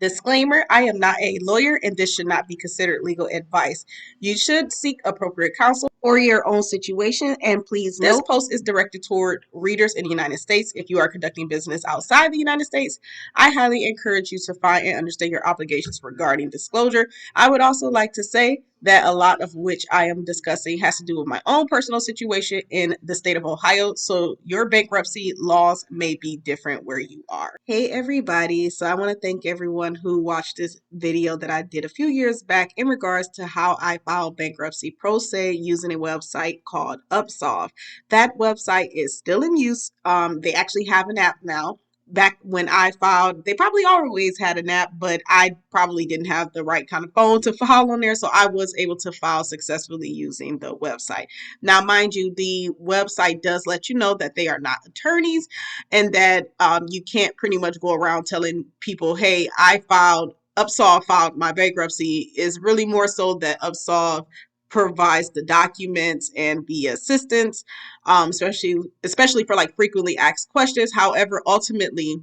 Disclaimer, I am not a lawyer and this should not be considered legal advice. You should seek appropriate counsel for your own situation, and please note, this post is directed toward readers in the United States. If you are conducting business outside the United States, I highly encourage you to find and understand your obligations regarding disclosure. I would also like to say that a lot of which I am discussing has to do with my own personal situation in the state of Ohio, so your bankruptcy laws may be different where you are. Hey everybody, so I want to thank everyone who watched this video that I did a few years back in regards to how I filed bankruptcy pro se using a website called UPSOLVE. That website is still in use. They actually have an app now. Back when I filed, they probably always had an app, but I probably didn't have the right kind of phone to file on there, so I was able to file successfully using the website. Now, mind you, the website does let you know that they are not attorneys and that you can't pretty much go around telling people, hey, UPSOLVE filed my bankruptcy. Is really more so that UPSOLVE provides the documents and the assistance, especially for like frequently asked questions. However, ultimately,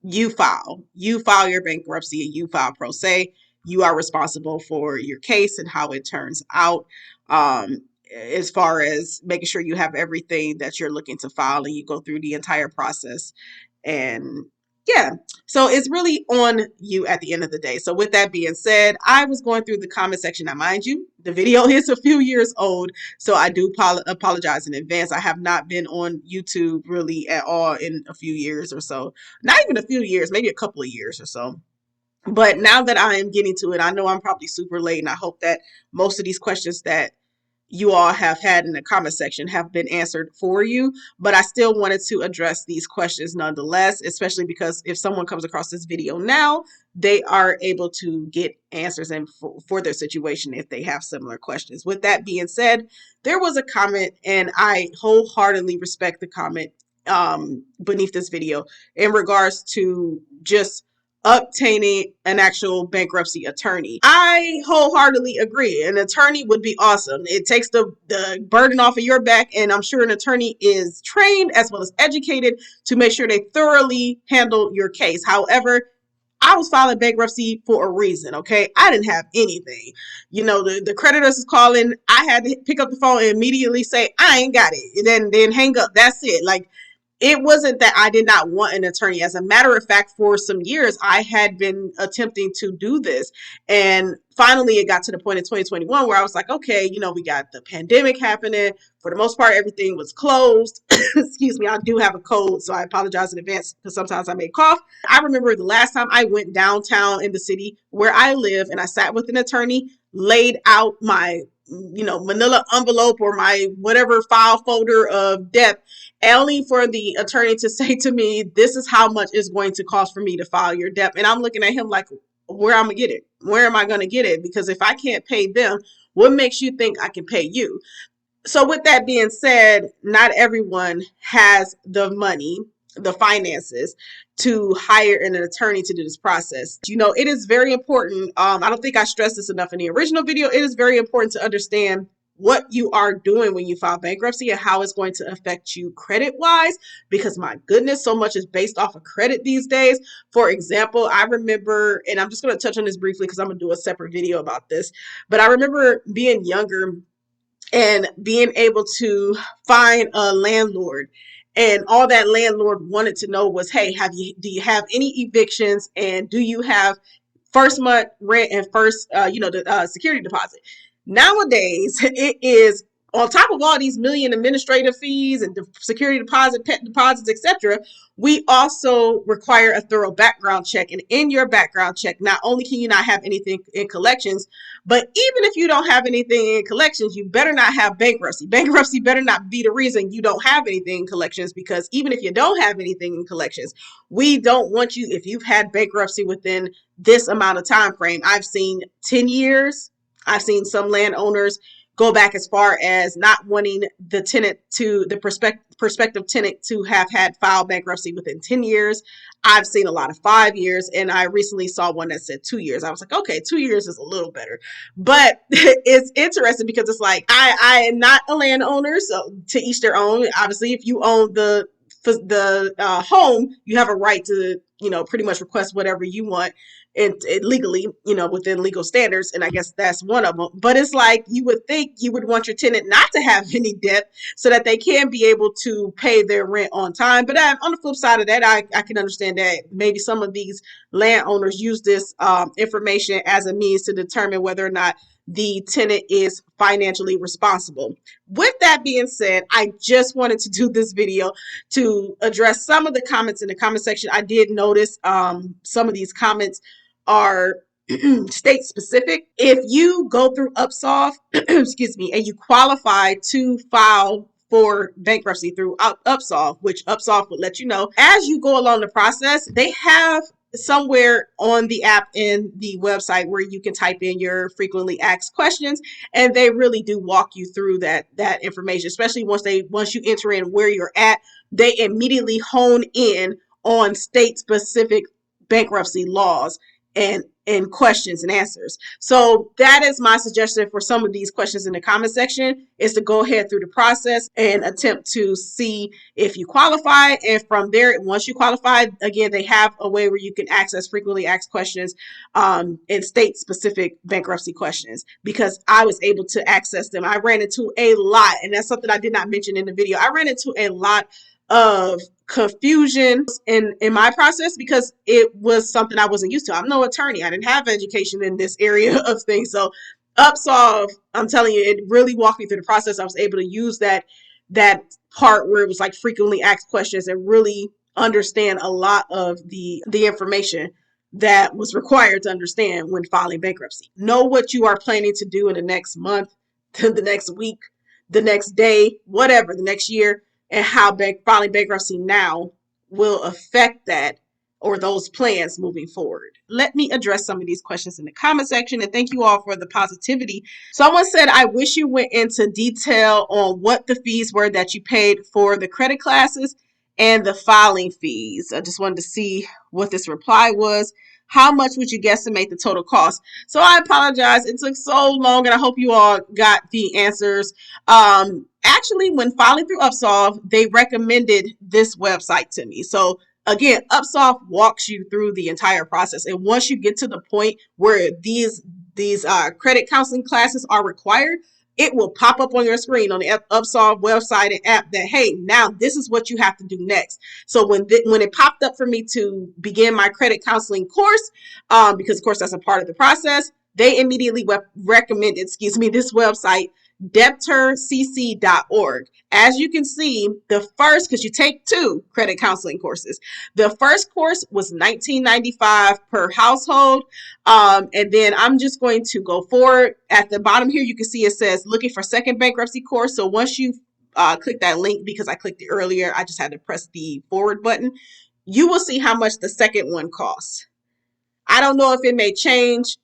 you file your bankruptcy and you file pro se. You are responsible for your case and how it turns out. As far as making sure you have everything that you're looking to file and you go through the entire process. And yeah, so it's really on you at the end of the day. So with that being said, I was going through the comment section. Now, mind you, the video is a few years old, so I do apologize in advance. I have not been on YouTube really at all in a few years or so. Not even a few years, maybe a couple of years or so. But now that I am getting to it, I know I'm probably super late, and I hope that most of these questions that you all have had in the comment section have been answered for you, but I still wanted to address these questions nonetheless, especially because if someone comes across this video now, they are able to get answers and for their situation if they have similar questions. With that being said, there was a comment, and I wholeheartedly respect the comment beneath this video in regards to just obtaining an actual bankruptcy attorney. I wholeheartedly agree. An attorney would be awesome. It takes the burden off of your back, and I'm sure an attorney is trained as well as educated to make sure they thoroughly handle your case. However, I was filing bankruptcy for a reason, okay? I didn't have anything. You know, the creditors is calling. I had to pick up the phone and immediately say, I ain't got it. And then hang up. That's it. Like, it wasn't that I did not want an attorney. As a matter of fact, for some years, I had been attempting to do this. And finally, it got to the point in 2021 where I was like, okay, you know, we got the pandemic happening. For the most part, everything was closed. Excuse me, I do have a cold, so I apologize in advance because sometimes I may cough. I remember the last time I went downtown in the city where I live and I sat with an attorney, laid out my manila envelope or my whatever file folder of debt, only for the attorney to say to me, this is how much it's going to cost for me to file your debt. And I'm looking at him like, where am I gonna get it? Where am I going to get it? Because if I can't pay them, what makes you think I can pay you? So with that being said, not everyone has the money, the finances to hire an attorney to do this process. You know, it is very important. I don't think I stressed this enough in the original video. It is very important to understand what you are doing when you file bankruptcy and how it's going to affect you credit-wise, because my goodness, so much is based off of credit these days. For example, I remember, and I'm just going to touch on this briefly because I'm going to do a separate video about this, but I remember being younger and being able to find a landlord, and all that landlord wanted to know was, hey, do you have any evictions, and do you have first month rent and first security deposit? Nowadays, it is on top of all these million administrative fees and security deposit, pet deposits, etc. We also require a thorough background check. And in your background check, not only can you not have anything in collections, but even if you don't have anything in collections, you better not have bankruptcy. Bankruptcy better not be the reason you don't have anything in collections, because even if you don't have anything in collections, we don't want you, if you've had bankruptcy within this amount of time frame. I've seen 10 years. I've seen some landowners go back as far as not wanting the tenant to, the prospective tenant to have had filed bankruptcy within 10 years. I've seen a lot of 5 years, and I recently saw one that said 2 years. I was like, okay, 2 years is a little better. But it's interesting because it's like, I am not a landowner, so to each their own. Obviously, if you own the home, you have a right to, pretty much request whatever you want legally, within legal standards. And I guess that's one of them. But it's like, you would think you would want your tenant not to have any debt so that they can be able to pay their rent on time. But on the flip side of that, I can understand that maybe some of these landowners use this information as a means to determine whether or not the tenant is financially responsible. With that being said, I just wanted to do this video to address some of the comments in the comment section. I did notice some of these comments are state specific. If you go through UPSOLVE, excuse me, and you qualify to file for bankruptcy through UPSOLVE, which UPSOLVE would let you know as you go along the process, they have somewhere on the app and the website where you can type in your frequently asked questions, and they really do walk you through that information, especially once you enter in where you're at. They immediately hone in on state specific bankruptcy laws and questions and answers. So that is my suggestion for some of these questions in the comment section, is to go ahead through the process and attempt to see if you qualify. And from there, once you qualify, again, they have a way where you can access frequently asked questions and state specific bankruptcy questions, because I was able to access them. I ran into a lot, and that's something I did not mention in the video. I ran into a lot of confusion in my process because it was something I wasn't used to. I'm no attorney. I didn't have education in this area of things. So UPSOLVE, I'm telling you, it really walked me through the process. I was able to use that part where it was like frequently asked questions and really understand a lot of the information that was required to understand when filing bankruptcy. Know what you are planning to do in the next month, the next week, the next day, whatever, the next year, and how filing bankruptcy now will affect that or those plans moving forward. Let me address some of these questions in the comment section, and thank you all for the positivity. Someone said, I wish you went into detail on what the fees were that you paid for the credit classes and the filing fees. I just wanted to see what this reply was. How much would you guesstimate the total cost? So I apologize. It took so long, and I hope you all got the answers. Actually, when filing through UPSOLVE, they recommended this website to me. So again, UPSOLVE walks you through the entire process. And once you get to the point where these credit counseling classes are required, it will pop up on your screen on the UPSOLVE website and app that, hey, now this is what you have to do next. So when it popped up for me to begin my credit counseling course, because of course that's a part of the process, they immediately recommended, this website, debtorcc.org. As you can see, the first, because you take 2 credit counseling courses, the first course was $19.95 per household. And then I'm just going to go forward. At the bottom here, you can see it says looking for second bankruptcy course. So once you click that link, because I clicked it earlier, I just had to press the forward button, you will see how much the second one costs. I don't know if it may change,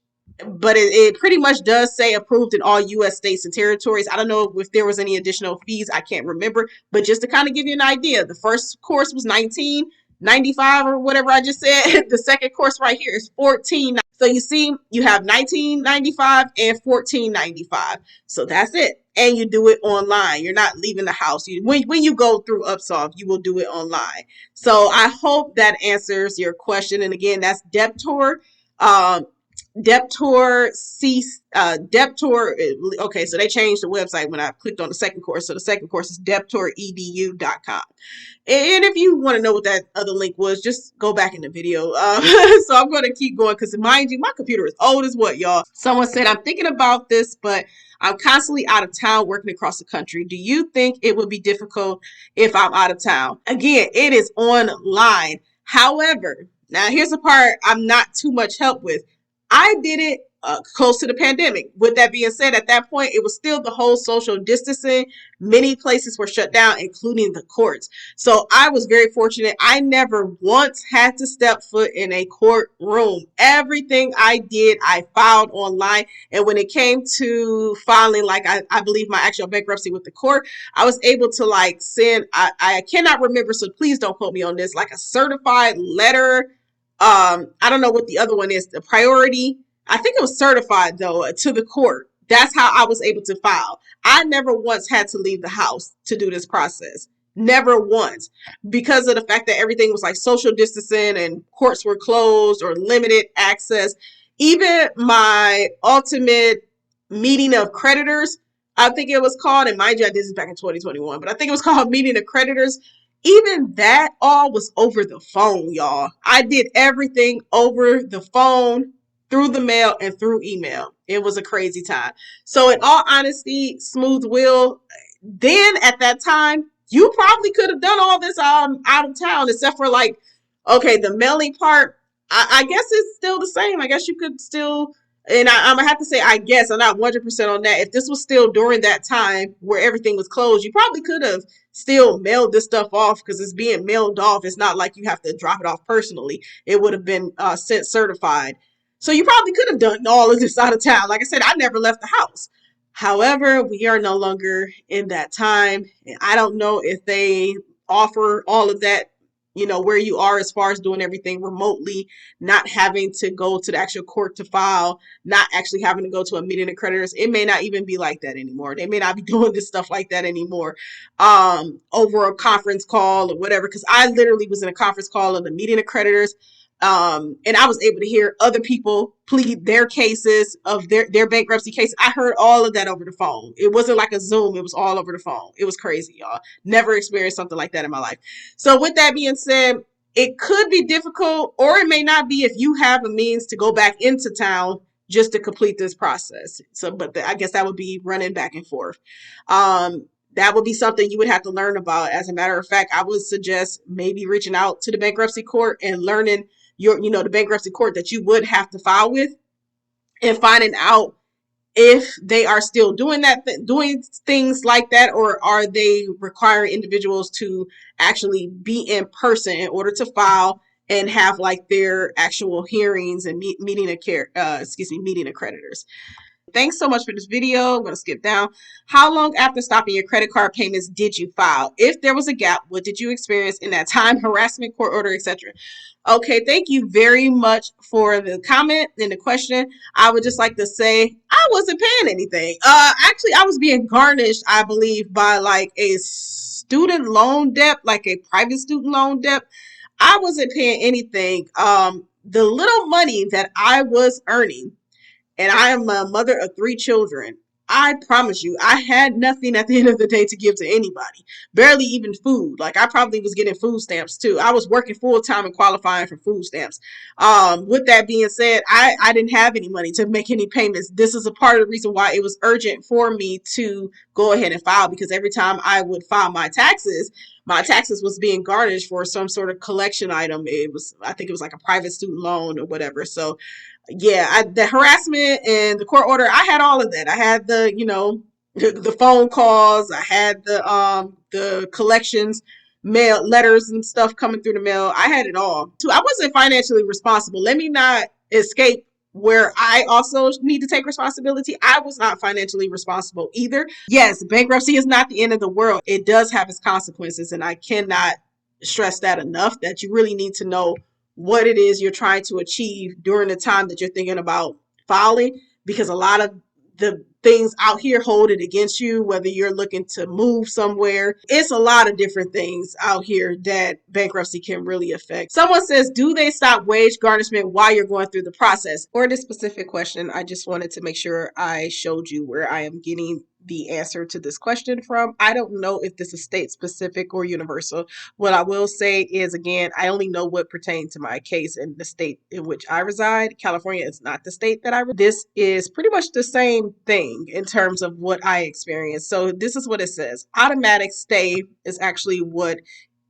but it pretty much does say approved in all U.S. states and territories. I don't know if there was any additional fees. I can't remember. But just to kind of give you an idea, the first course was $19.95 or whatever I just said. The second course right here is $14.95. So you see, you have $19.95 and $14.95. So that's it. And you do it online. You're not leaving the house. When you go through UPSOLVE, you will do it online. So I hope that answers your question. And again, that's Debtor. Okay, so they changed the website when I clicked on the second course. So the second course is debtoredu.com. And if you want to know what that other link was, just go back in the video. So I'm going to keep going because, mind you, my computer is old as what, y'all. Someone said, I'm thinking about this, but I'm constantly out of town working across the country. Do you think it would be difficult if I'm out of town? Again, it is online. However, now here's the part I'm not too much help with. I did it close to the pandemic. With that being said, at that point, it was still the whole social distancing. Many places were shut down, including the courts. So I was very fortunate. I never once had to step foot in a courtroom. Everything I did, I filed online. And when it came to filing, like I believe my actual bankruptcy with the court, I was able to send, I cannot remember, so please don't quote me on this, like a certified letter. I don't know what the other one is, the priority. I think it was certified though to the court. That's how I was able to file. I never once had to leave the house to do this process. Never once, because of the fact that everything was like social distancing and courts were closed or limited access. Even my ultimate meeting of creditors, I think it was called, and mind you, I did this back in 2021, but I think it was called meeting of creditors. Even that all was over the phone, y'all. I did everything over the phone, through the mail, and through email. It was a crazy time. So in all honesty, Smooth Will, then at that time, you probably could have done all this out of town, except for like, okay, the mailing part. I guess it's still the same. I guess you could still, and I'm gonna have to say, I guess I'm not 100% on that. If this was still during that time where everything was closed, you probably could have still mailed this stuff off because it's being mailed off. It's not like you have to drop it off personally. It would have been sent certified. So you probably could have done all of this out of town. Like I said, I never left the house. However, we are no longer in that time. And I don't know if they offer all of that, where you are as far as doing everything remotely, not having to go to the actual court to file, not actually having to go to a meeting of creditors. It may not even be like that anymore. They may not be doing this stuff like that anymore, over a conference call or whatever. Because I literally was in a conference call of the meeting of creditors. And I was able to hear other people plead their cases of their bankruptcy case. I heard all of that over the phone. It wasn't like a Zoom. It was all over the phone. It was crazy, y'all. Never experienced something like that in my life. So with that being said, it could be difficult, or it may not be if you have a means to go back into town just to complete this process. So, but I guess that would be running back and forth. That would be something you would have to learn about. As a matter of fact, I would suggest maybe reaching out to the bankruptcy court and learning the bankruptcy court that you would have to file with, and finding out if they are still doing doing things like that, or are they requiring individuals to actually be in person in order to file and have like their actual hearings and meeting of creditors. Thanks so much for this video. I'm going to skip down. How long after stopping your credit card payments did you file? If there was a gap, what did you experience in that time? Harassment, court order, etc. Okay, thank you very much for the comment and the question. I would just like to say I wasn't paying anything. Actually, I was being garnished, I believe, by like a student loan debt, like a private student loan debt. I wasn't paying anything. The little money that I was earning, and I am a mother of 3 children. I promise you, I had nothing at the end of the day to give to anybody. Barely even food. Like, I probably was getting food stamps too. I was working full time and qualifying for food stamps. With that being said, I didn't have any money to make any payments. This is a part of the reason why it was urgent for me to go ahead and file, because every time I would file my taxes was being garnished for some sort of collection item. I think it was like a private student loan or whatever. So yeah, the harassment and the court order, I had all of that. I had the phone calls, I had the collections, mail letters and stuff coming through the mail. I had it all. I wasn't financially responsible. Let me not escape where I also need to take responsibility. I was not financially responsible either. Yes, bankruptcy is not the end of the world. It does have its consequences, and I cannot stress that enough, that you really need to know what it is you're trying to achieve during the time that you're thinking about filing, because a lot of the things out here hold it against you, whether you're looking to move somewhere. It's a lot of different things out here that bankruptcy can really affect. Someone says, do they stop wage garnishment while you're going through the process? For this specific question, I just wanted to make sure I showed you where I am getting the answer to this question from. I don't know if this is state specific or universal. What I will say is, again, I only know what pertains to my case in the state in which I reside. California is not the state that I reside. This is pretty much the same thing in terms of what I experienced. So this is what it says. Automatic stay is actually what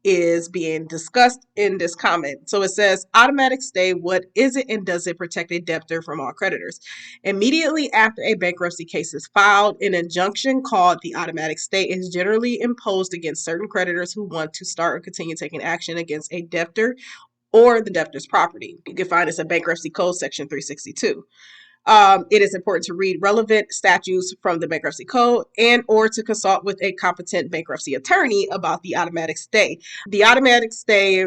is being discussed in this comment. So it says, automatic stay, what is it and does it protect a debtor from all creditors? Immediately after a bankruptcy case is filed, an injunction called the automatic stay is generally imposed against certain creditors who want to start or continue taking action against a debtor or the debtor's property. You can find this in Bankruptcy Code Section 362. It is important to read relevant statutes from the Bankruptcy Code and or to consult with a competent bankruptcy attorney about the automatic stay. The automatic stay,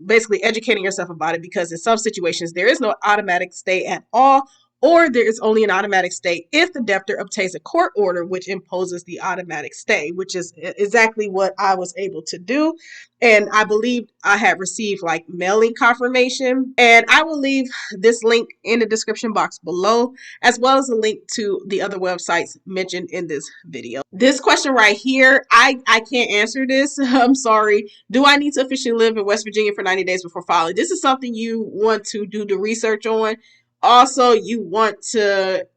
basically educating yourself about it, because in some situations there is no automatic stay at all, or there is only an automatic stay if the debtor obtains a court order which imposes the automatic stay, which is exactly what I was able to do. And I believe I had received like mailing confirmation. And I will leave this link in the description box below, as well as a link to the other websites mentioned in this video. This question right here, I can't answer this. I'm sorry. Do I need to officially live in West Virginia for 90 days before filing? This is something you want to do the research on. Also, you want to,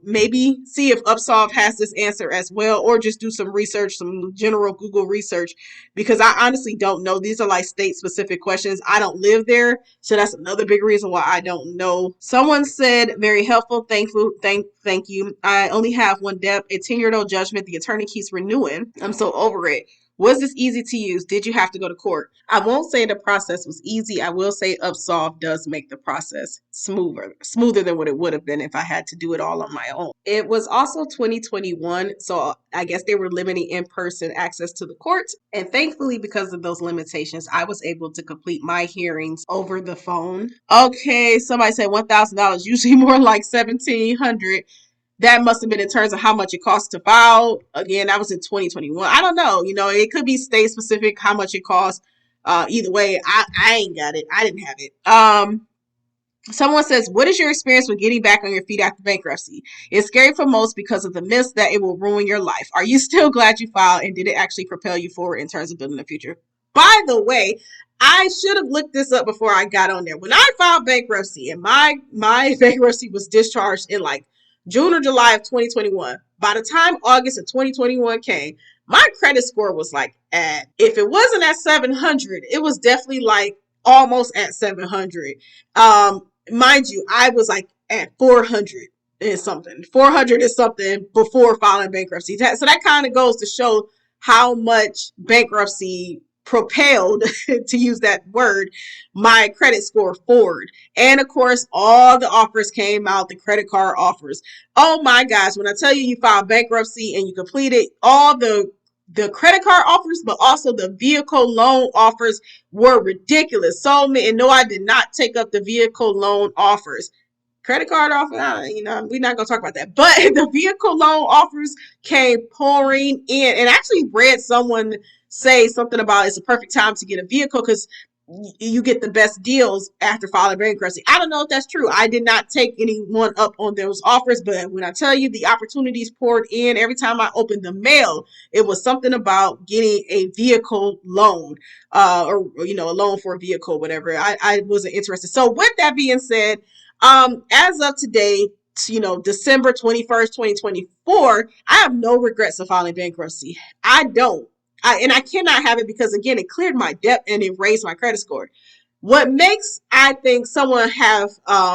maybe see if UPSOLVE has this answer as well, or just do some research, some general Google research, because I honestly don't know. These are like state-specific questions. I don't live there, so that's another big reason why I don't know. Someone said, very helpful, thank you. I only have one debt, a 10-year-old judgment the attorney keeps renewing. I'm so over it. Was this easy to use? Did you have to go to court? I won't say the process was easy. I will say UPSOLVE does make the process smoother than what it would have been if I had to do it all on my own. It was also 2021, so I guess they were limiting in-person access to the courts. And thankfully, because of those limitations, I was able to complete my hearings over the phone. Okay, somebody said $1,000, usually more like $1,700. That must have been in terms of how much it costs to file. Again, that was in 2021. I don't know. It could be state specific how much it costs. Either way, I ain't got it. I didn't have it. Someone says, what is your experience with getting back on your feet after bankruptcy? It's scary for most because of the myths that it will ruin your life. Are you still glad you filed, and did it actually propel you forward in terms of building a future? By the way, I should have looked this up before I got on there. When I filed bankruptcy and my bankruptcy was discharged in like June or July of 2021, by the time August of 2021 came, my credit score was like if it wasn't at 700, it was definitely like almost at 700. Mind you, I was like at 400 and something. 400 is something before filing bankruptcy. So that kind of goes to show how much bankruptcy propelled, to use that word, my credit score forward. And of course, all the offers came out, the credit card offers. Oh my gosh, when I tell you you filed bankruptcy and you completed all the credit card offers, but also the vehicle loan offers were ridiculous. So many, and no, I did not take up the vehicle loan offers. Credit card offer, we're not going to talk about that. But the vehicle loan offers came pouring in. And I actually read someone say something about it's a perfect time to get a vehicle because you get the best deals after filing bankruptcy. I don't know if that's true. I did not take anyone up on those offers, but when I tell you the opportunities poured in, every time I opened the mail, it was something about getting a vehicle loan, or a loan for a vehicle, whatever. I wasn't interested. So with that being said, as of today, December 21st, 2024, I have no regrets of filing bankruptcy. I don't. And I cannot have it because, again, it cleared my debt and it raised my credit score. What makes, I think, someone have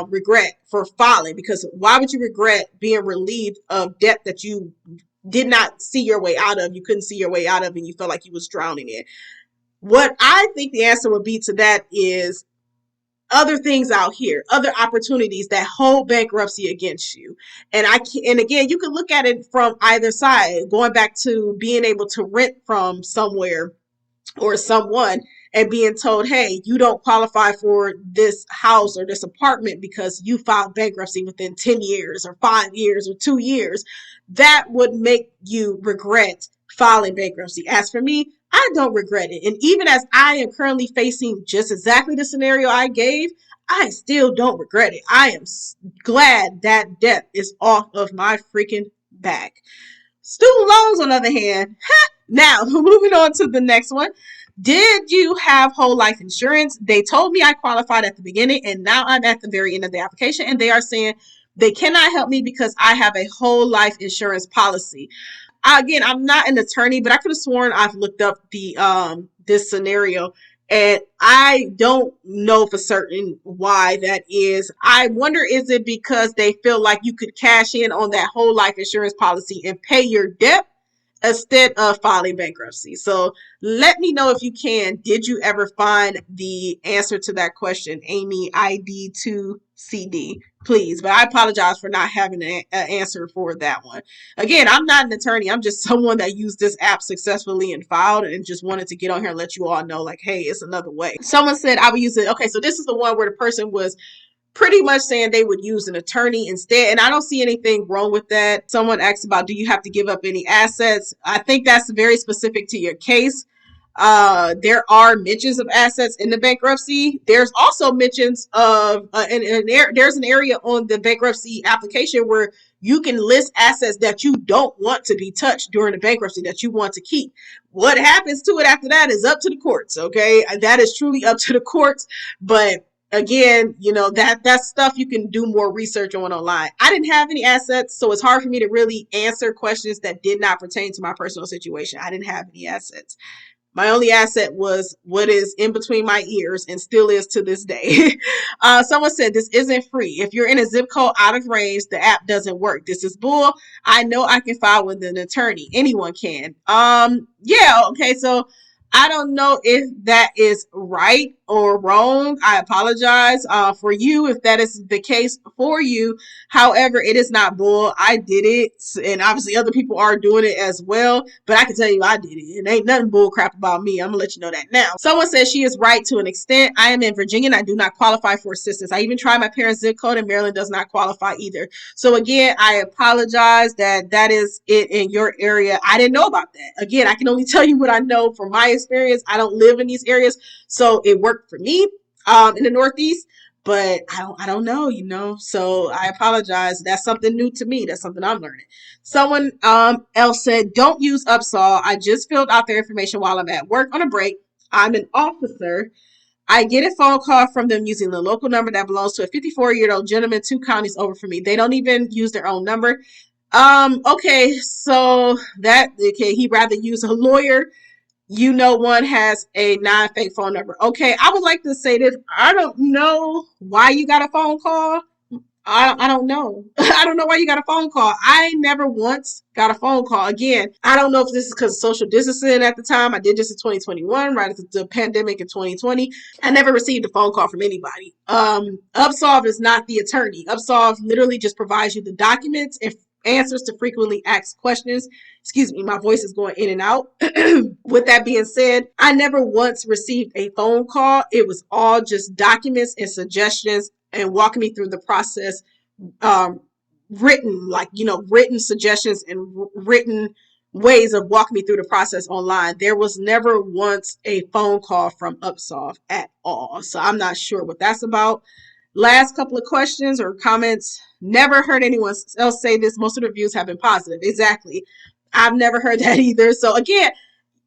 regret for filing, because why would you regret being relieved of debt that you did not see your way out of, you couldn't see your way out of, and you felt like you was drowning in? What I think the answer would be to that is other things out here, other opportunities that hold bankruptcy against you. And again, you can look at it from either side, going back to being able to rent from somewhere or someone and being told, hey, you don't qualify for this house or this apartment because you filed bankruptcy within 10 years or 5 years or 2 years. That would make you regret filing bankruptcy. As for me, I don't regret it. And even as I am currently facing just exactly the scenario I gave, I still don't regret it. I am glad that debt is off of my freaking back. Student loans, on the other hand, now moving on to the next one. Did you have whole life insurance? They told me I qualified at the beginning, and now I'm at the very end of the application, and they are saying they cannot help me because I have a whole life insurance policy. Again, I'm not an attorney, but I could have sworn I've looked up the this scenario, and I don't know for certain why that is. I wonder, is it because they feel like you could cash in on that whole life insurance policy and pay your debt instead of filing bankruptcy? So let me know if you can. Did you ever find the answer to that question, Amy ID2CD? Please. But I apologize for not having an answer for that one. Again, I'm not an attorney. I'm just someone that used this app successfully and filed and just wanted to get on here and let you all know, like, hey, it's another way. Someone said I would use it. Okay, so this is the one where the person was pretty much saying they would use an attorney instead. And I don't see anything wrong with that. Someone asked about, do you have to give up any assets? I think that's very specific to your case. There are mentions of assets in the bankruptcy. There's also mentions of there's an area on the bankruptcy application where you can list assets that you don't want to be touched during the bankruptcy, that you want to keep. What happens to it after that is up to the courts. Okay, that is truly up to the courts. But again, that's stuff you can do more research on online. I didn't have any assets, so it's hard for me to really answer questions that did not pertain to my personal situation. I didn't have any assets. My only asset was what is in between my ears and still is to this day. Someone said this isn't free. If you're in a zip code out of range, the app doesn't work. This is bull. I know I can file with an attorney. Anyone can. Yeah, okay, so I don't know if that is right or wrong. I apologize for you if that is the case for you. However, it is not bull. I did it, and obviously other people are doing it as well. But I can tell you I did it. And ain't nothing bull crap about me. I'm going to let you know that now. Someone says she is right to an extent. I am in Virginia and I do not qualify for assistance. I even tried my parents' zip code and Maryland does not qualify either. So again, I apologize that is it in your area. I didn't know about that. Again, I can only tell you what I know from my experience. I don't live in these areas, so it worked for me in the Northeast, but I don't know, so I apologize. That's something new to me. That's something I'm learning. Someone else said, don't use UPSOLVE. I just filled out their information while I'm at work on a break. I'm an officer. I get a phone call from them using the local number that belongs to a 54-year-old gentleman 2 counties over from me. They don't even use their own number. Okay, so he'd rather use a lawyer. One has a non-fake phone number. Okay, I would like to say this. I don't know why you got a phone call. I don't know. I don't know why you got a phone call. I never once got a phone call. Again, I don't know if this is because of social distancing at the time. I did this in 2021, right after the pandemic in 2020. I never received a phone call from anybody. UPSOLVE is not the attorney. UPSOLVE literally just provides you the documents and answers to frequently asked questions. Excuse me, my voice is going in and out. With that being said, I never once received a phone call. It was all just documents and suggestions and walking me through the process, written suggestions and written ways of walking me through the process online. There was never once a phone call from UPSOLVE at all. So I'm not sure what that's about. Last couple of questions or comments. Never heard anyone else say this. Most of the reviews have been positive. Exactly. I've never heard that either. So again,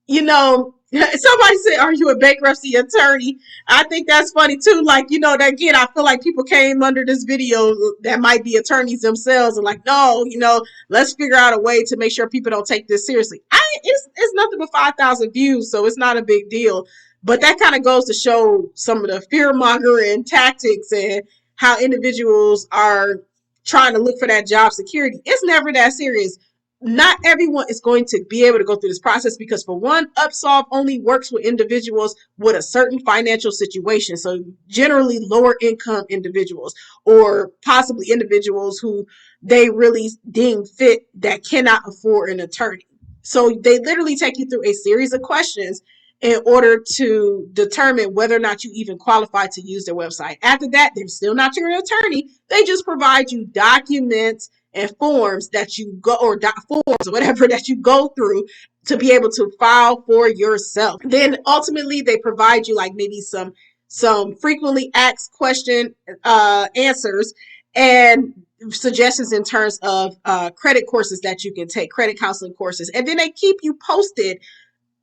somebody said, are you a bankruptcy attorney? I think that's funny too. Again, I feel like people came under this video that might be attorneys themselves and no, let's figure out a way to make sure people don't take this seriously. It's nothing but 5,000 views, so it's not a big deal. But that kind of goes to show some of the fear mongering tactics and how individuals are trying to look for that job security. It's never that serious. Not everyone is going to be able to go through this process because, for one, UPSOLVE only works with individuals with a certain financial situation. So generally lower income individuals or possibly individuals who they really deem fit that cannot afford an attorney. So they literally take you through a series of questions in order to determine whether or not you even qualify to use their website. After that, they're still not your attorney. They just provide you documents and forms that you go, or forms or whatever that you go through to be able to file for yourself. Then ultimately they provide you maybe some frequently asked question answers and suggestions in terms of credit courses that you can take, credit counseling courses. And then they keep you posted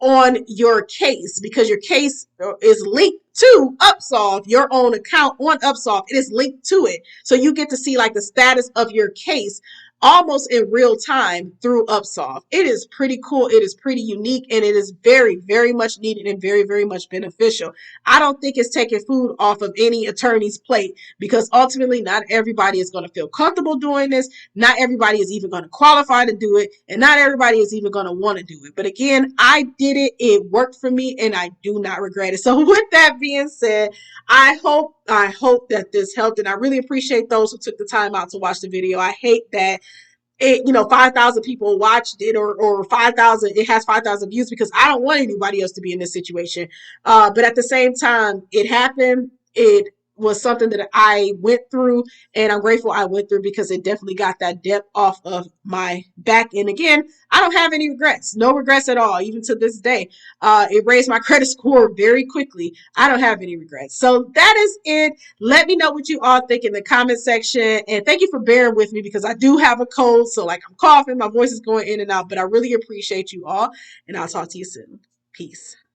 on your case because your case is linked to UPSOLVE, your own account on UPSOLVE. It is linked to it. So you get to see the status of your case almost in real time through UPSOLVE. It is pretty cool. It is pretty unique, and it is very, very much needed and very, very much beneficial. I don't think it's taking food off of any attorney's plate because ultimately not everybody is going to feel comfortable doing this. Not everybody is even going to qualify to do it, and not everybody is even going to want to do it. But again, I did it. It worked for me, and I do not regret it. So with that being said, I hope that this helped, and I really appreciate those who took the time out to watch the video. I hate that 5,000 people watched it or 5,000, it has 5,000 views because I don't want anybody else to be in this situation. But at the same time, it happened. It was something that I went through, and I'm grateful I went through because it definitely got that debt off of my back. And again, I don't have any regrets, no regrets at all, even to this day. It raised my credit score very quickly. I don't have any regrets. So that is it. Let me know what you all think in the comment section. And thank you for bearing with me because I do have a cold. So like I'm coughing, my voice is going in and out, but I really appreciate you all. And I'll talk to you soon. Peace.